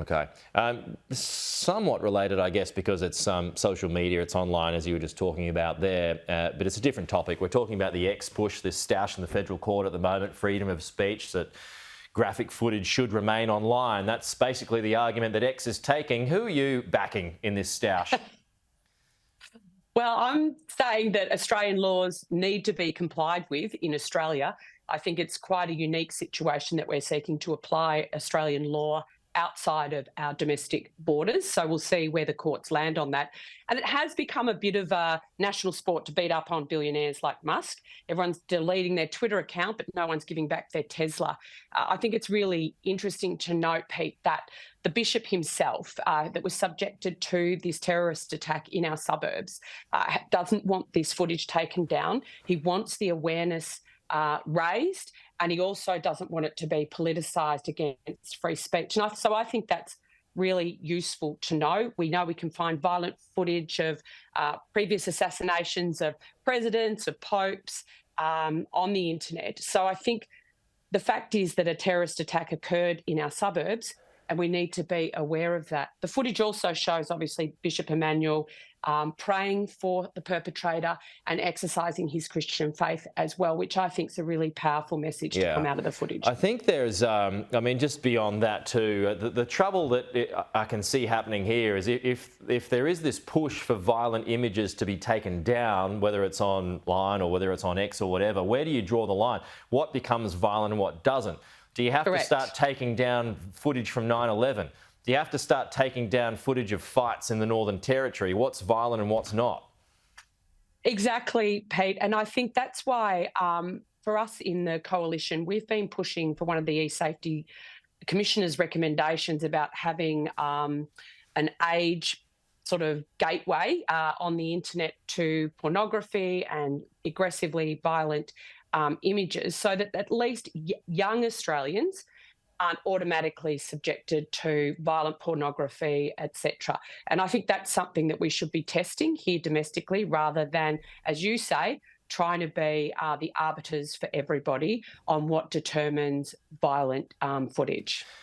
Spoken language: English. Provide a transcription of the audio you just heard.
Okay. Somewhat related, I guess, because it's social media, it's online, as you were just talking about there, but it's a different topic. We're talking about the X push, this stoush in the federal court at the moment, freedom of speech, that graphic footage should remain online. That's basically the argument that X is taking. Who are you backing in this stoush? Well, I'm saying that Australian laws need to be complied with in Australia. I think it's quite a unique situation that we're seeking to apply Australian law outside of our domestic borders. So we'll see where the courts land on that. And it has become a bit of a national sport to beat up on billionaires like Musk. Everyone's deleting their Twitter account, but no one's giving back their Tesla. I think it's really interesting to note, Pete, that the bishop himself, that was subjected to this terrorist attack in our suburbs, doesn't want this footage taken down. He wants the awareness raised, and he also doesn't want it to be politicised against free speech. And so I think that's really useful to know. We know we can find violent footage of previous assassinations of presidents, of popes on the internet. So I think the fact is that a terrorist attack occurred in our suburbs, and we need to be aware of that. The footage also shows, obviously, Bishop Emmanuel praying for the perpetrator and exercising his Christian faith as well, which I think is a really powerful message to come out of the footage. I think there's, just beyond that too, the trouble that I can see happening here is if there is this push for violent images to be taken down, whether it's online or whether it's on X or whatever, where do you draw the line? What becomes violent and what doesn't? Do you have to start taking down footage from 9/11? Do you have to start taking down footage of fights in the Northern Territory? What's violent and what's not? Exactly, Pete. And I think that's why for us in the coalition, we've been pushing for one of the e-safety commissioner's recommendations about having an age sort of gateway on the internet to pornography and aggressively violent images, so that at least young Australians aren't automatically subjected to violent pornography, etc. And I think that's something that we should be testing here domestically, rather than, as you say, trying to be the arbiters for everybody on what determines violent footage.